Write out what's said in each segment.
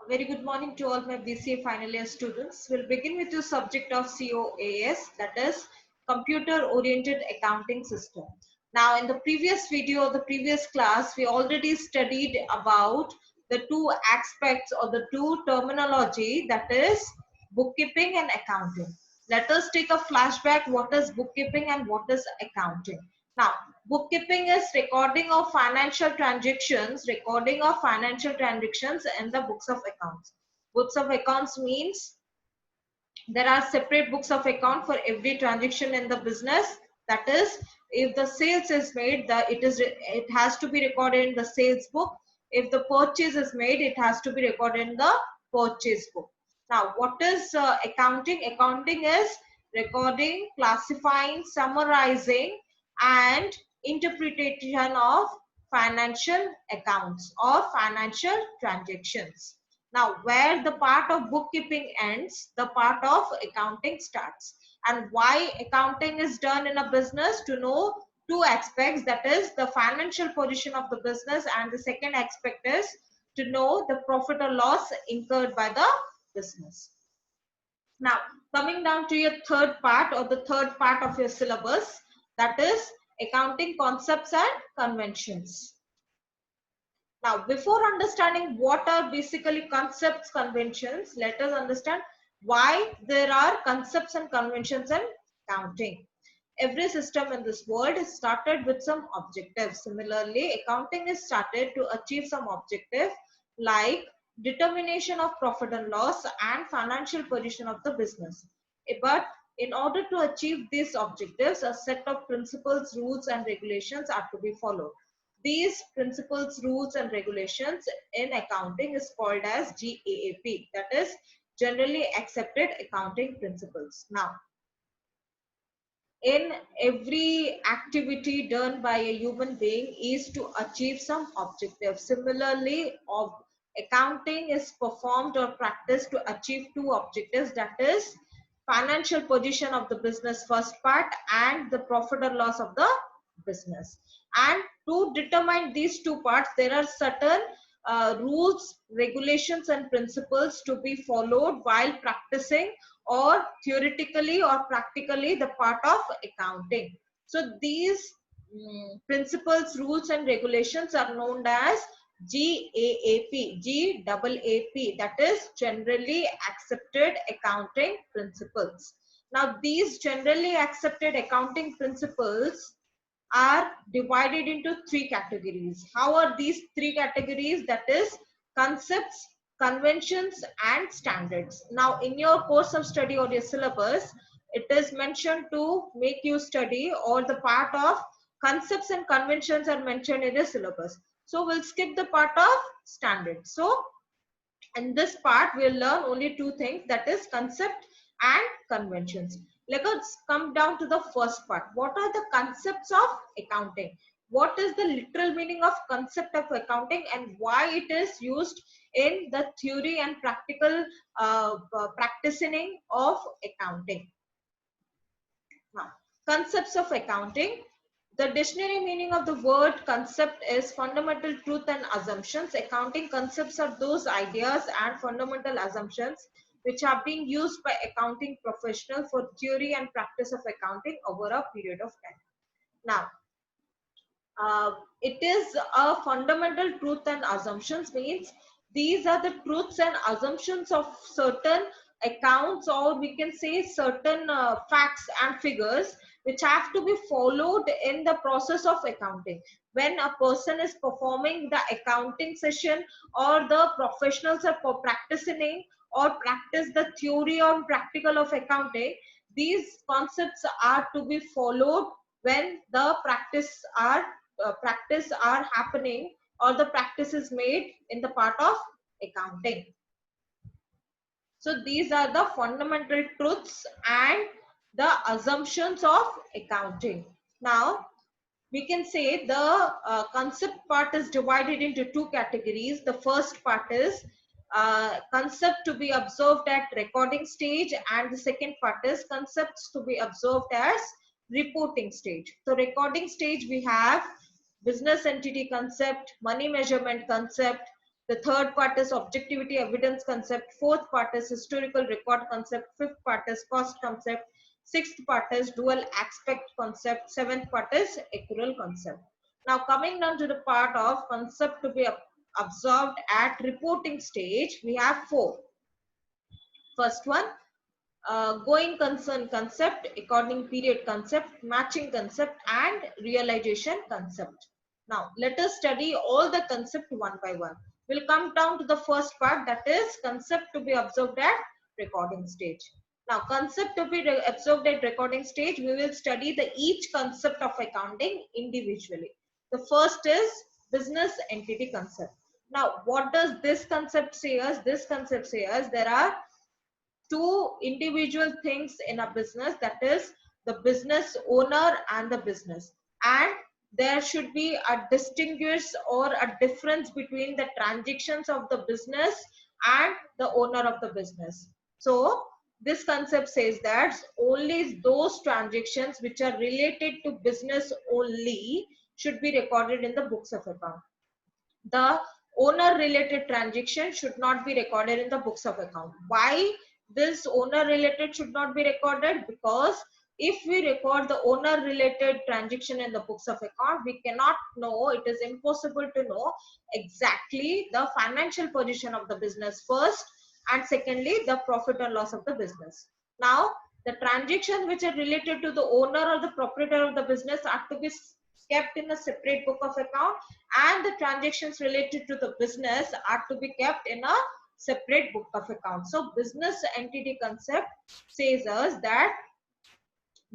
A very good morning to all my BCA final year students. We'll begin with the subject of COAS, that is Computer Oriented Accounting System. Now, in the previous video, the previous class, we already studied about the two aspects or the two terminology, that is bookkeeping and accounting. Let us take a flashback. What is bookkeeping and what is accounting? Now, bookkeeping is recording of financial transactions, in the books of accounts. Books of accounts means there are separate books of account for every transaction in the business. That is, if the sales is made, it has to be recorded in the sales book. If the purchase is made, it has to be recorded in the purchase book. Now, what is accounting? Accounting is recording, classifying, summarizing, and interpretation of financial accounts or financial transactions. Now, where the part of bookkeeping ends, the part of accounting starts. And why accounting is done in a business? To know two aspects, that is the financial position of the business, and the second aspect is to know the profit or loss incurred by the business. Now, coming down to your third part or the third part of your syllabus, that is accounting concepts and conventions. Now, before understanding what are basically concepts, conventions, let us understand why there are concepts and conventions in accounting. Every system in this world is started with some objectives. Similarly, accounting is started to achieve some objective like determination of profit and loss and financial position of the business. But in order to achieve these objectives, a set of principles, rules, and regulations are to be followed. These principles, rules, and regulations in accounting is called as GAAP, that is Generally Accepted Accounting Principles. Now, in every activity done by a human being is to achieve some objective. Similarly, accounting is performed or practiced to achieve two objectives, that is financial position of the business first part and the profit or loss of the business. And to determine these two parts, there are certain rules, regulations, and principles to be followed while practicing or theoretically or practically the part of accounting. So these principles, rules, and regulations are known as GAAP, that is Generally Accepted Accounting Principles. Now, these generally accepted accounting principles are divided into three categories. How are these three categories? That is concepts, conventions, and standards. Now, in your course of study or your syllabus, it is mentioned to make you study, or the part of concepts and conventions are mentioned in the syllabus. So we'll skip the part of standards. So in this part, we'll learn only two things, that is concept and conventions. Let us come down to the first part. What are the concepts of accounting? What is the literal meaning of concept of accounting and why it is used in the theory and practical practicing of accounting? Now, concepts of accounting. The dictionary meaning of the word concept is fundamental truth and assumptions. Accounting concepts are those ideas and fundamental assumptions which have been used by accounting professionals for theory and practice of accounting over a period of time. Now, it is a fundamental truth and assumptions means these are the truths and assumptions of certain accounts, or we can say certain facts and figures which have to be followed in the process of accounting. When a person is performing the accounting session or the professionals are practicing or practice the theory or practical of accounting, these concepts are to be followed when the practice are happening or the practice is made in the part of accounting. So these are the fundamental truths and the assumptions of accounting. Now, we can say the concept part is divided into two categories. The first part is concept to be observed at recording stage, and the second part is concepts to be observed as reporting stage. So recording stage, we have business entity concept, money measurement concept, The third part is objectivity evidence concept. Fourth part is historical record concept. Fifth part is cost concept. Sixth part is dual aspect concept. Seventh part is accrual concept. Now coming down to the part of concept to be observed at reporting stage, we have four. First one, going concern concept, according period concept, matching concept, and realization concept. Now let us study all the concept one by one. We'll come down to the first part, that is concept to be observed at recording stage. Now concept to be observed at recording stage, we will study the each concept of accounting individually. The first is business entity concept. Now what does this concept say us? This concept say us there are two individual things in a business, that is the business owner and the business, and there should be a distinguish or a difference between the transactions of the business and the owner of the business. So this concept says that only those transactions which are related to business only should be recorded in the books of account. The owner related transaction should not be recorded in the books of account. Why this owner related should not be recorded? Because if we record the owner related transaction in the books of account, we cannot know, it is impossible to know exactly the financial position of the business first, and secondly the profit and loss of the business. Now the transactions which are related to the owner or the proprietor of the business are to be kept in a separate book of account, and the transactions related to the business are to be kept in a separate book of account. So business entity concept says us that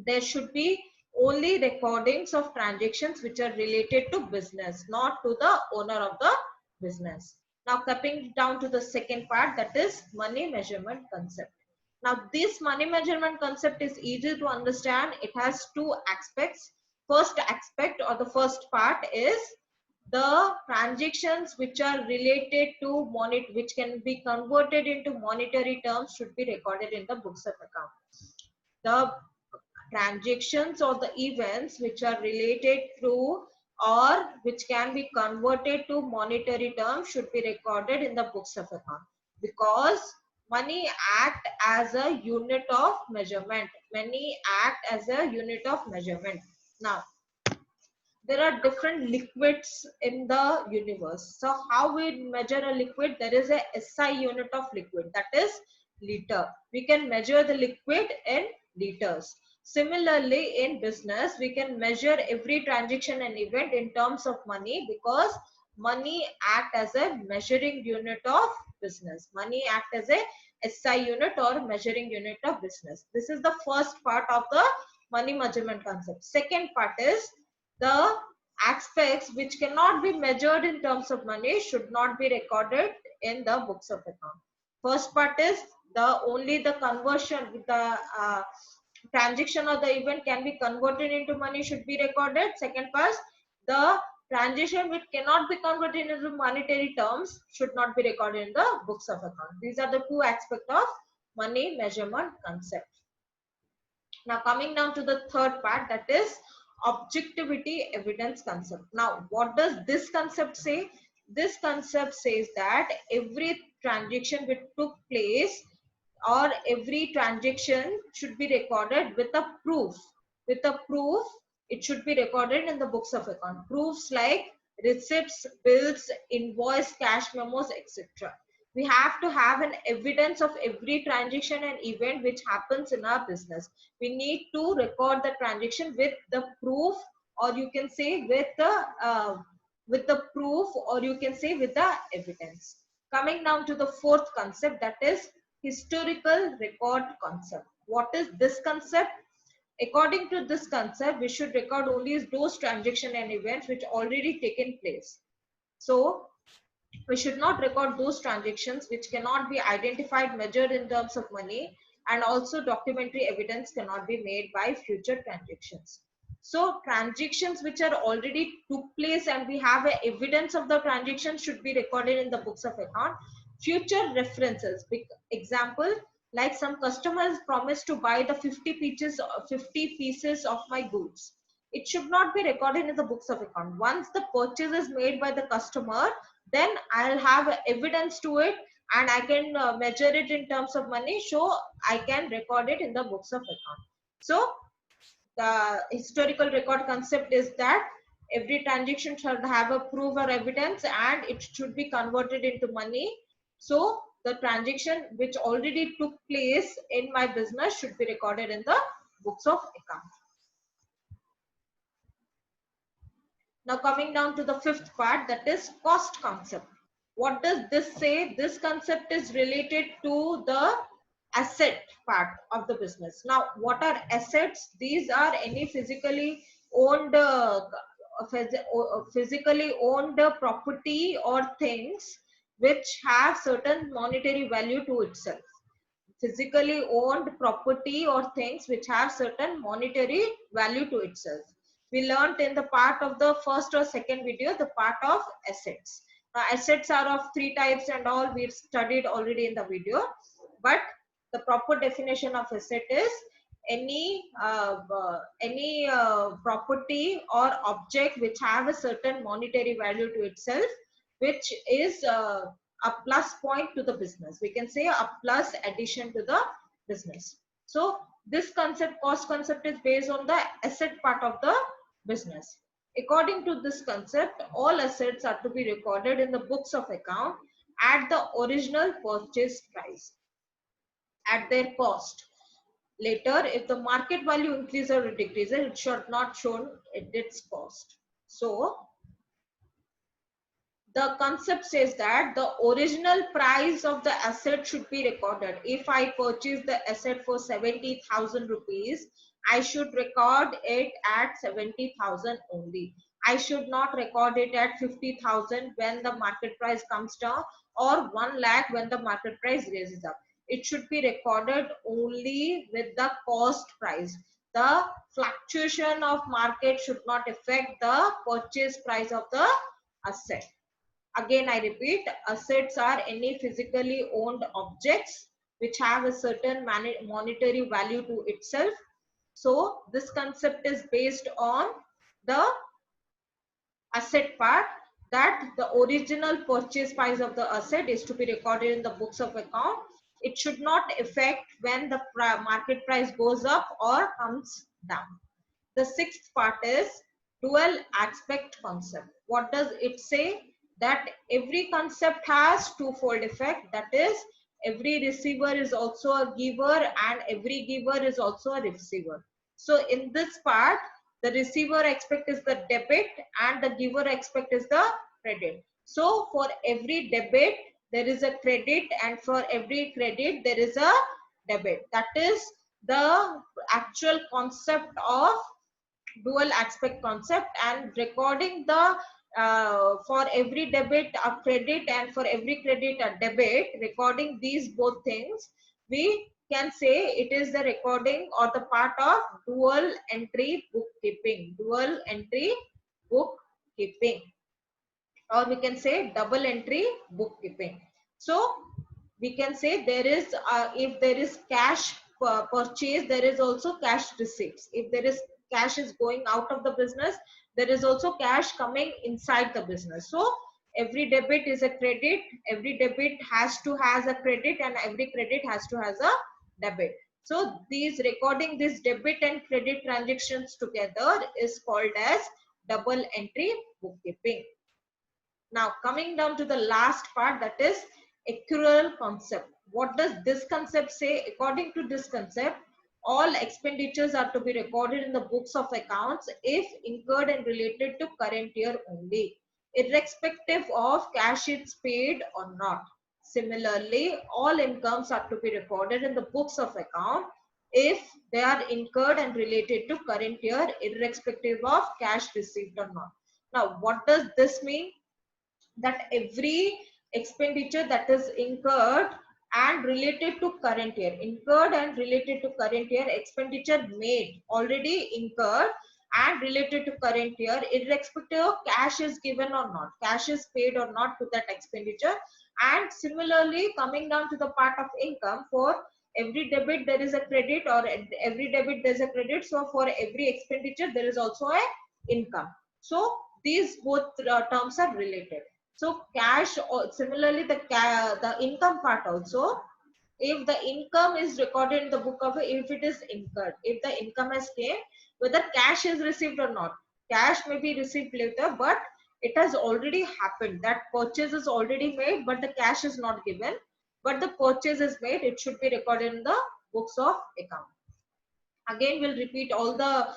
there should be only recordings of transactions which are related to business, not to the owner of the business. Now coming down to the second part, that is money measurement concept. Now this money measurement concept is easy to understand. It has two aspects. First aspect or the first part is the transactions which are related to which can be converted into monetary terms should be recorded in the books of account. The transactions or the events which are related to or which can be converted to monetary terms should be recorded in the books of account, because money act as a unit of measurement. Money act as a unit of measurement. Now there are different liquids in the universe. So how we measure a liquid? There is a SI unit of liquid, that is liter. We can measure the liquid in liters. Similarly, in business, we can measure every transaction and event in terms of money, because money act as a measuring unit of business. Money act as a SI unit or measuring unit of business. This is the first part of the money measurement concept. Second part is the aspects which cannot be measured in terms of money should not be recorded in the books of account. First part is only the conversion, the transaction or the event can be converted into money should be recorded. Second part, the transaction which cannot be converted into monetary terms should not be recorded in the books of account. These are the two aspects of money measurement concept. Now coming down to the third part, that is objectivity evidence concept. Now what does this concept say? This concept says that every transaction which took place or every transaction should be recorded with a proof. With a proof, it should be recorded in the books of account. Proofs like receipts, bills, invoice, cash memos, etc. We have to have an evidence of every transaction and event which happens in our business. We need to record the transaction with the proof, or you can say with the proof, or you can say with the evidence. Coming down to the fourth concept, that is historical record concept. What is this concept? According to this concept, we should record only those transactions and events which already taken place. So we should not record those transactions which cannot be identified, measured in terms of money, and also documentary evidence cannot be made by future transactions. So transactions which are already took place and we have a evidence of the transaction should be recorded in the books of account. Future references, example, like some customers promised to buy the 50 pieces of my goods. It should not be recorded in the books of account. Once the purchase is made by the customer, then I'll have evidence to it, and I can measure it in terms of money, so I can record it in the books of account. So the historical record concept is that every transaction should have a proof or evidence, and it should be converted into money. So the transaction which already took place in my business should be recorded in the books of account. Now coming down to the fifth part, that is cost concept. What does this say? This concept is related to the asset part of the business. Now what are assets? These are any physically owned physically owned property or things which have certain monetary value to itself. Physically owned property or things which have certain monetary value to itself. We learned in the part of the first or second video the part of assets. Now assets are of three types and all we studied already in the video, but the proper definition of asset is any property or object which have a certain monetary value to itself, which is a plus point to the business. We can say a plus addition to the business. So this concept, cost concept, is based on the asset part of the business. According to this concept, all assets are to be recorded in the books of account at the original purchase price, at their cost. Later, if the market value increases or decreases, it should not shown at its cost. So the concept says that the original price of the asset should be recorded. If I purchase the asset for 70,000 rupees, I should record it at 70,000 only. I should not record it at 50,000 when the market price comes down, or 1 lakh when the market price raises up. It should be recorded only with the cost price. The fluctuation of market should not affect the purchase price of the asset. Again, I repeat, assets are any physically owned objects which have a certain monetary value to itself. So this concept is based on the asset part, that the original purchase price of the asset is to be recorded in the books of account. It should not affect when the market price goes up or comes down. The sixth part is dual aspect concept. What does it say? That every concept has twofold effect. That is, every receiver is also a giver and every giver is also a receiver. So in this part, the receiver aspect is the debit and the giver aspect is the credit. So for every debit, there is a credit, and for every credit, there is a debit. That is the actual concept of dual aspect concept. And recording the for every debit a credit and for every credit a debit, recording these both things, we can say it is the recording or the part of dual entry bookkeeping. Dual entry bookkeeping, or we can say double entry bookkeeping. So we can say there is if there is cash purchase, there is also cash receipts. If there is cash is going out of the business, there is also cash coming inside the business. So every debit is a credit, every debit has to has a credit, and every credit has to has a debit. So these recording this debit and credit transactions together is called as double entry bookkeeping. Now coming down to the last part, that is accrual concept. What does this concept say? According to this concept, all expenditures are to be recorded in the books of accounts if incurred and related to current year only, irrespective of cash is paid or not. Similarly, all incomes are to be recorded in the books of account if they are incurred and related to current year, irrespective of cash received or not. Now, what does this mean? That every expenditure that is incurred and related to current year, incurred and related to current year, expenditure made already incurred and related to current year, irrespective of cash is given or not, cash is paid or not to that expenditure. And similarly, coming down to the part of income, for every debit there is a credit, or every debit there is a credit. So for every expenditure there is also a income. So these both terms are related. So cash, similarly the income part also, if the income is recorded in the book of, if it is incurred, if the income has came, whether cash is received or not, cash may be received later, but it has already happened, that purchase is already made, but the cash is not given, but the purchase is made, it should be recorded in the books of account. Again, we'll repeat all the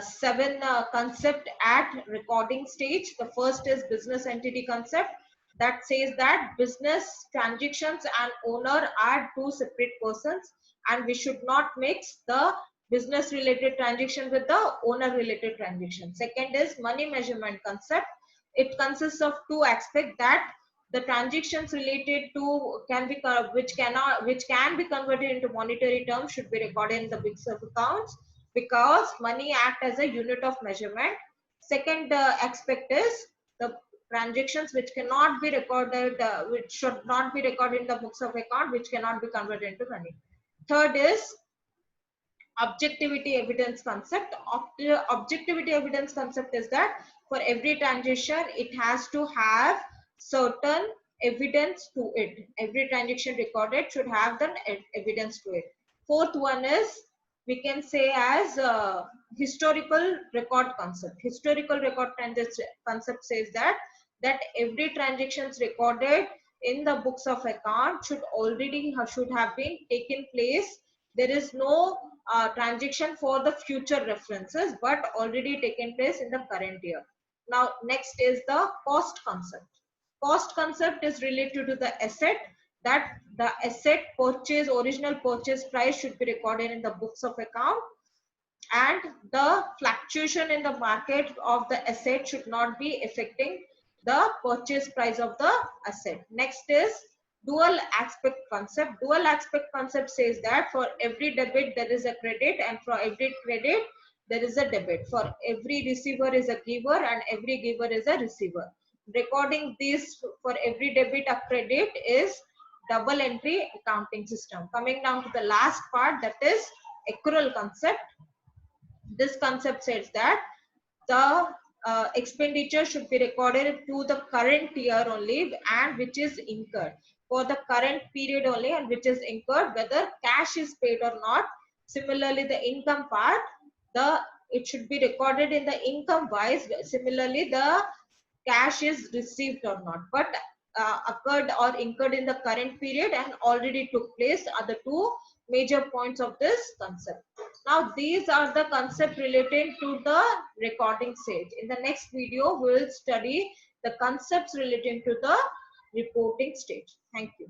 seven concept at recording stage. The first is business entity concept, that says that business transactions and owner are two separate persons, and we should not mix the business related transaction with the owner related transaction. Second is money measurement concept. It consists of two aspects, that the transactions related to can be which can be converted into monetary terms should be recorded in the books of accounts, because money act as a unit of measurement. Second aspect is the transactions which cannot be recorded, which should not be recorded in the books of account, which cannot be converted into money. Third is objectivity evidence concept. Objectivity evidence concept is that for every transaction it has to have certain evidence to it. Every transaction recorded should have the evidence to it. Fourth one is, we can say as historical record concept. Historical record concept says that every transactions recorded in the books of account should have been taken place. There is no transaction for the future references, but already taken place in the current year. Now next is the cost concept. Cost concept is related to the asset, that the asset purchase, original purchase price should be recorded in the books of account, and the fluctuation in the market of the asset should not be affecting the purchase price of the asset. Next is dual aspect concept. Dual aspect concept says that for every debit there is a credit, and for every credit there is a debit. For every receiver is a giver, and every giver is a receiver. Recording this for every debit or credit is double entry accounting system. Coming down to the last part, that is accrual concept. This concept says that the expenditure should be recorded to the current year only, and which is incurred for the current period only, and which is incurred whether cash is paid or not. Similarly, the income part, it should be recorded in the income wise. Similarly, the cash is received or not, but occurred or incurred in the current period and already took place are the two major points of this concept. Now these are the concept related to the recording stage. In the next video we will study the concepts relating to the reporting stage. Thank you.